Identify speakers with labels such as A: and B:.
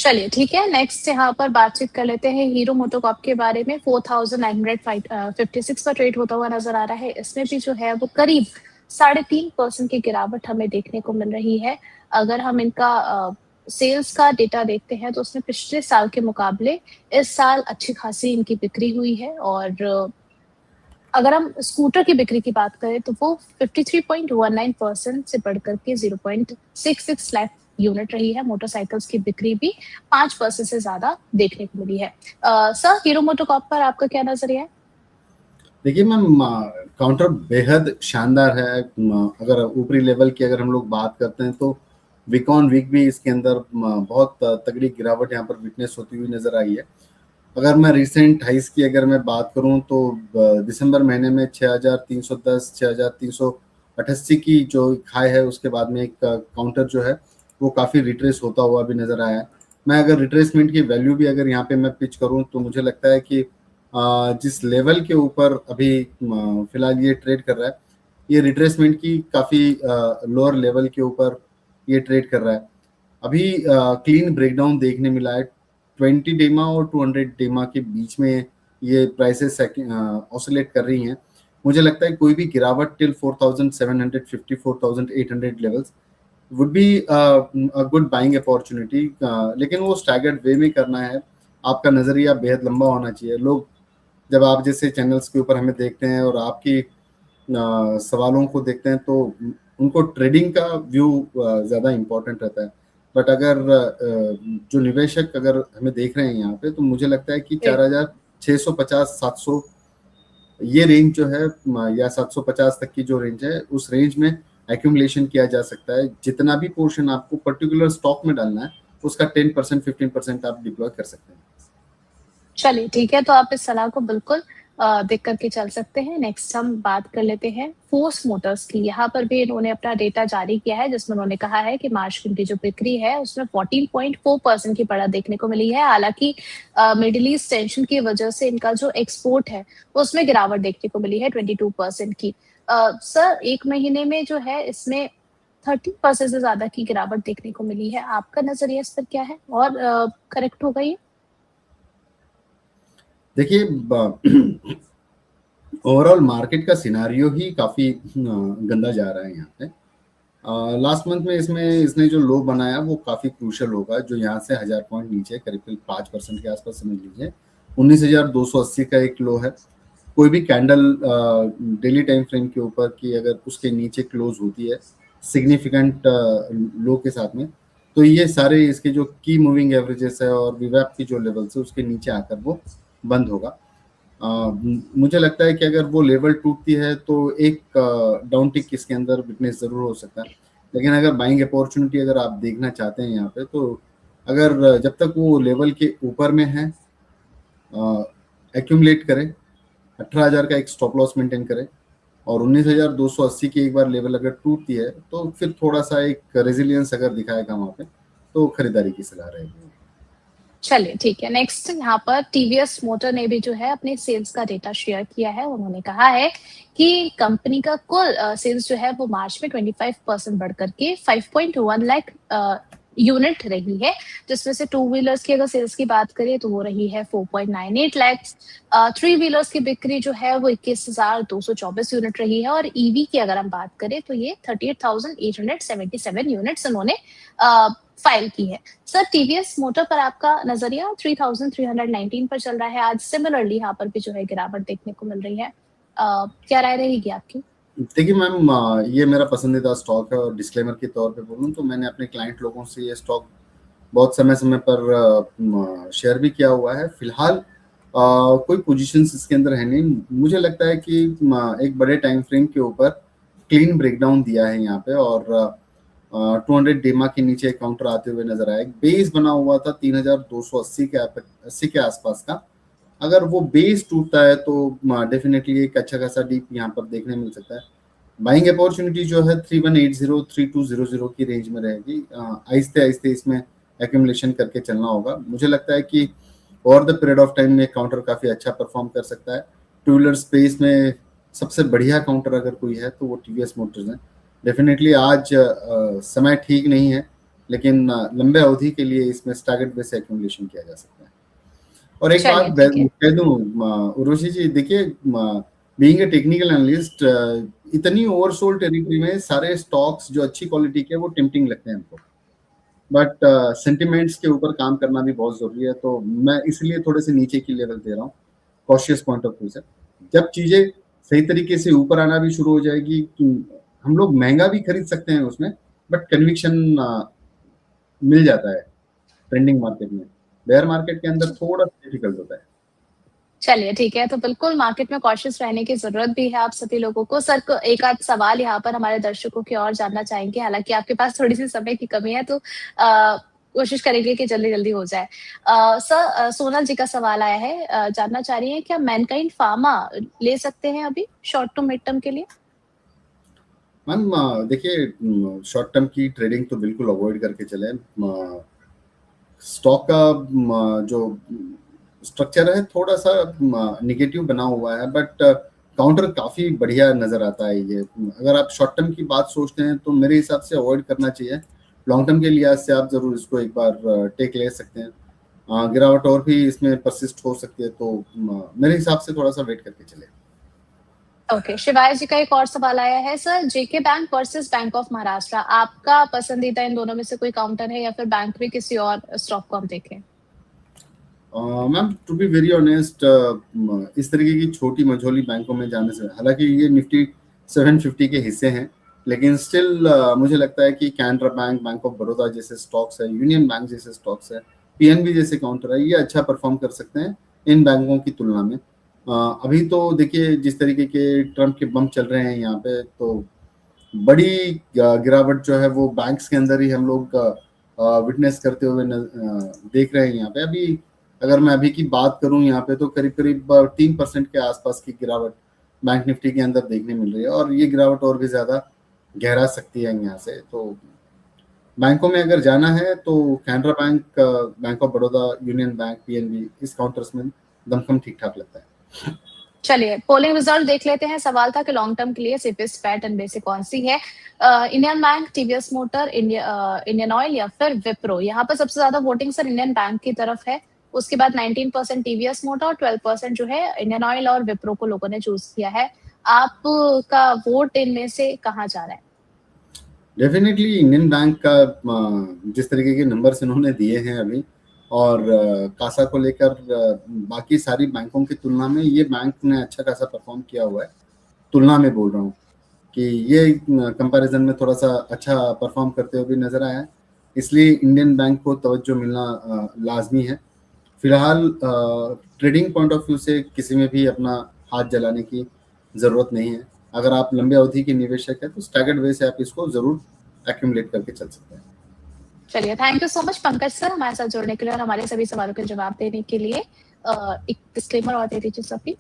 A: चलिए ठीक है, नेक्स्ट यहाँ पर बातचीत कर लेते हैं हीरो मोटोकॉर्प के बारे में। 4,956 पर ट्रेड होता हुआ नजर आ रहा है। इसमें भी जो है वो करीब 3.5% की गिरावट हमें देखने को मिल रही है। अगर हम इनका सेल्स का डेटा देखते हैं तो उसमें पिछले साल के मुकाबले इस साल अच्छी खासी इनकी बिक्री हुई है। और अगर हम स्कूटर की बिक्री की बात करें तो वो 53.19% से बढ़कर के 0.66 लाख यूनिट रही है। मोटरसाइकिल्स की बिक्री भी 5% से ज्यादा देखने को मिली है। सर, हीरो मोटोकॉर्प पर आपका क्या नजरिया है?
B: देखिए मैम, काउंटर बेहद शानदार है। अगर ऊपरी लेवल की अगर हम लोग बात करते हैं तो वीक ऑन वीक भी इसके अंदर बहुत तगड़ी गिरावट यहाँ पर विटनेस होती हुई नजर आई है। अगर मैं रिसेंट हाइस की अगर मैं बात करूं तो दिसंबर महीने में 6,310 6,388 की जो हाई है, उसके बाद में एक काउंटर जो है वो काफ़ी रिट्रेस होता हुआ भी नज़र आया है। मैं अगर रिट्रेसमेंट की वैल्यू भी अगर यहाँ पे मैं पिच करूं तो मुझे लगता है कि जिस लेवल के ऊपर अभी फिलहाल ये ट्रेड कर रहा है, ये रिट्रेसमेंट की काफ़ी लोअर लेवल के ऊपर ये ट्रेड कर रहा है। अभी क्लीन ब्रेकडाउन देखने मिला है। 20 डेमा और 200 डेमा के बीच में ये प्राइसेस ऑसिलेट कर रही हैं। मुझे लगता है कोई भी गिरावट till 4,750 4,800 levels would be a good buying opportunity. लेकिन वो स्टैगर्ड वे में करना है। आपका नज़रिया बेहद लंबा होना चाहिए। लोग जब आप जैसे चैनल्स के ऊपर हमें देखते हैं और आपकी सवालों को देखते हैं तो उनको ट्रेडिंग का व्यू ज़्यादा इम्पोर्टेंट रहता है। बट अगर जो निवेशक अगर हमें देख रहे हैं यहाँ पे, तो मुझे लगता है कि 4,650 700 ये रेंज जो है, या 750 तक की जो रेंज है, उस रेंज में एक्यूमुलेशन किया जा सकता है। जितना भी पोर्शन आपको पर्टिकुलर स्टॉक में डालना है, उसका 10% 15% आप डिप्लॉय कर सकते हैं।
A: चलिए ठीक है, तो आप इस सलाह को बिल्कुल देख करके चल सकते हैं। नेक्स्ट हम बात कर लेते हैं फोर्स मोटर्स की। यहाँ पर भी इन्होंने अपना डेटा जारी किया है जिसमें उन्होंने कहा है कि मार्च की इनकी जो बिक्री है उसमें 14.4% की बढ़त देखने को मिली है। हालांकि मिडिल ईस्ट टेंशन की वजह से इनका जो एक्सपोर्ट है उसमें गिरावट देखने को मिली है 22% की। सर, एक महीने में जो है इसमें 30% से ज्यादा की गिरावट देखने को मिली है। आपका नजरिया इस पर क्या है और करेक्ट होगा ये?
B: देखिए, ओवरऑल मार्केट का सिनारियो ही काफ़ी गंदा जा रहा है यहाँ पे। लास्ट मंथ में इसने जो लो बनाया वो काफ़ी क्रूशल होगा। जो यहाँ से 1,000 पॉइंट नीचे करीब 5% के आसपास समझ लीजिए, 19,280 का एक लो है। कोई भी कैंडल डेली टाइम फ्रेम के ऊपर की अगर उसके नीचे क्लोज होती है सिग्निफिकेंट लो के साथ में, तो ये सारे इसके जो की मूविंग एवरेजेस है और विवैप की जो लेवल्स है उसके नीचे आकर वो बंद होगा। मुझे लगता है कि अगर वो लेवल टूटती है तो एक डाउन टिक इसके अंदर विटनेस जरूर हो सकता है। लेकिन अगर बाइंग अपॉर्चुनिटी अगर आप देखना चाहते हैं यहाँ पे, तो अगर जब तक वो लेवल के ऊपर में है, एक्यूमुलेट करें, 18,000 का एक स्टॉप लॉस मेंटेन करें, और 19,280 की एक बार लेवल अगर टूटती है तो फिर थोड़ा सा एक रेजिलियंस अगर दिखाएगा वहाँ पे, तो खरीदारी की सलाह रहेगी।
A: चलिए ठीक है, नेक्स्ट यहाँ पर टीवीएस मोटर ने भी जो है अपने सेल्स का डेटा शेयर किया है। उन्होंने कहा है कि कंपनी का कुल सेल्स जो है वो मार्च में 25% बढ़कर के 5.1 लाख यूनिट रही है, जिसमें से टू व्हीलर्स की अगर सेल्स की बात करें तो वो रही है 4.98 लाख। थ्री व्हीलर्स की बिक्री जो है वो 21,224 यूनिट रही है। और ईवी की अगर हम बात करें तो ये 38,877 यूनिट्स उन्होंने फाइल की है। सर, टीवीएस मोटर पर आपका नजरिया 3,319 पर चल रहा है आज। सिमिलरली यहाँ पर भी जो है गिरावट देखने को मिल रही है। क्या राय रहेगी आपकी?
B: देखिए मैम, ये मेरा पसंदीदा स्टॉक है, और डिस्क्लेमर के तौर पे बोलूँ तो मैंने अपने क्लाइंट लोगों से ये स्टॉक बहुत समय समय पर शेयर भी किया हुआ है। फिलहाल कोई पोजीशंस इसके अंदर है नहीं। मुझे लगता है कि एक बड़े टाइम फ्रेम के ऊपर क्लीन ब्रेकडाउन दिया है यहाँ पे, और 200 डेमा के नीचे काउंटर आते हुए नजर आया। बेस बना हुआ था 3,280 के आसपास का। अगर वो बेस टूटता है तो डेफिनेटली एक अच्छा खासा डीप यहाँ पर देखने मिल सकता है। बाइंग अपॉर्चुनिटी जो है 3,180 3,200 की रेंज में रहेगी। आहिस्ते आहिस्ते इसमें एक्यूमुलेशन करके चलना होगा। मुझे लगता है कि over the period of time में काउंटर काफ़ी अच्छा परफॉर्म कर सकता है। टू व्हीलर स्पेस में सबसे बढ़िया काउंटर अगर कोई है तो वो टीवीएस मोटर्स है। डेफिनेटली आज समय ठीक नहीं है, लेकिन लंबे अवधि के लिए इसमें स्टैगर्ड वे से एक्यूमुलेशन किया जा सकता है। और एक बात
A: चलिए ठीक है।
B: कह दूं उर्वशी जी, देखिए बीइंग ए टेक्निकल एनालिस्ट, इतनी ओवरसोल्ड टेरिटरी में सारे स्टॉक्स जो अच्छी क्वालिटी के वो टेम्पटिंग लगते हैं हमको, बट सेंटिमेंट्स के ऊपर काम करना भी बहुत जरूरी है। तो मैं इसलिए थोड़े से नीचे की लेवल दे रहा हूँ कॉशियस पॉइंट ऑफ व्यू से। जब चीजें सही तरीके से ऊपर आना भी शुरू हो जाएगी, हम लोग महंगा भी खरीद सकते हैं उसमें, बट कन्विक्शन मिल जाता है ट्रेंडिंग मार्केट में। बेयर मार्केट के अंदर थोड़ा डिफिकल्ट होता है।
A: चलिए ठीक है, तो बिल्कुल मार्केट में कॉशियस रहने की ज़रूरत भी है आप सभी लोगों को। सर को एक आध सवाल यहाँ पर हमारे दर्शकों की और जानना चाहेंगे, हालाँकि आपके पास थोड़ी-सी समय की कमी है, तो कोशिश करेंगे कि जल्दी-जल्दी हो जाए। सर सोनल जी का सवाल आया है, जानना चाह रही हैं क्या मैनकाइंड फार्मा ले सकते हैं अभी शॉर्ट टू मिड टर्म के लिए?
B: मैम देखिए, शॉर्ट टर्म की ट्रेडिंग तो बिल्कुल अवॉइड करके चलें। स्टॉक का जो स्ट्रक्चर है थोड़ा सा निगेटिव बना हुआ है, बट काउंटर काफी बढ़िया नजर आता है ये। अगर आप शॉर्ट टर्म की बात सोचते हैं तो मेरे हिसाब से अवॉइड करना चाहिए। लॉन्ग टर्म के लिहाज से आप जरूर इसको एक बार टेक ले सकते हैं। गिरावट और भी इसमें परसिस्ट हो सकती है, तो मेरे हिसाब से थोड़ा सा वेट करके चले।
A: ओके, शिवाय जी का एक और सवाल आया है, sir JK bank versus bank of Maharashtra, आपका पसंदीदा इन दोनों में से कोई काउंटर है या फिर बैंक में किसी और स्टॉक को हम देखें?
B: Ma'am to be very honest, इस तरीके की छोटी मझोली बैंकों में जाने से, हालांकि ये निफ्टी 750 के हिस्से हैं, लेकिन स्टिल मुझे लगता है कि Canara bank, bank of Baroda जैसे स्टॉक्स है, यूनियन बैंक जैसे स्टॉक्स है, पीएनबी जैसे काउंटर है, ये अच्छा परफॉर्म कर सकते हैं इन बैंकों की तुलना में। अभी तो देखिए जिस तरीके के ट्रम्प के बम चल रहे हैं यहाँ पे, तो बड़ी गिरावट जो है वो बैंक्स के अंदर ही हम लोग विटनेस करते हुए देख रहे हैं यहाँ पे। अभी अगर मैं अभी की बात करूं यहाँ पे, तो करीब करीब 3% के आसपास की गिरावट बैंक निफ्टी के अंदर देखने मिल रही है, और ये गिरावट और भी ज्यादा गहरा सकती है यहाँ से। तो बैंकों में अगर जाना है तो Canara bank, bank of Baroda, union bank, PNB, इस काउंटर्स में दमखम ठीक ठाक लगता है।
A: चलिए पोलिंग रिजल्ट देख लेते हैं। सवाल था कि लॉन्ग टर्म के लिए सेफेस्ट बेट एंड बेसिक कौन सी है? Indian bank, TVS motor, Indian oil या फिर विप्रो? यहाँ पर सबसे ज्यादा वोटिंग सर इंडियन बैंक की तरफ है, उसके बाद 19% टीवीएस मोटर और 12% जो है इंडियन ऑयल और विप्रो को लोगों ने चूज किया है। आपका वोट इनमें से कहाँ जा रहा है?
B: डेफिनेटली इंडियन बैंक का जिस तरीके के नंबर्स इन्होंने दिए हैं अभी, और कासा को लेकर बाकी सारी बैंकों की तुलना में ये बैंक ने अच्छा खासा परफॉर्म किया हुआ है। तुलना में बोल रहा हूँ कि ये कंपैरिजन में थोड़ा सा अच्छा परफॉर्म करते हुए भी नजर आया है, इसलिए इंडियन बैंक को तवज्जो मिलना लाजमी है। फिलहाल ट्रेडिंग पॉइंट ऑफ व्यू से किसी में भी अपना हाथ जलाने की ज़रूरत नहीं है। अगर आप लंबे अवधि के निवेशक हैं तो स्टैगर्ड वे से आप इसको ज़रूर एक्यूमुलेट करके चल सकते हैं।
A: चलिए thank you so much Pankaj sir हमारे साथ जुड़ने के लिए और हमारे सभी सवालों के जवाब देने के लिए। एक डिस्क्लेमर और दे दीजिए सर प्लीज।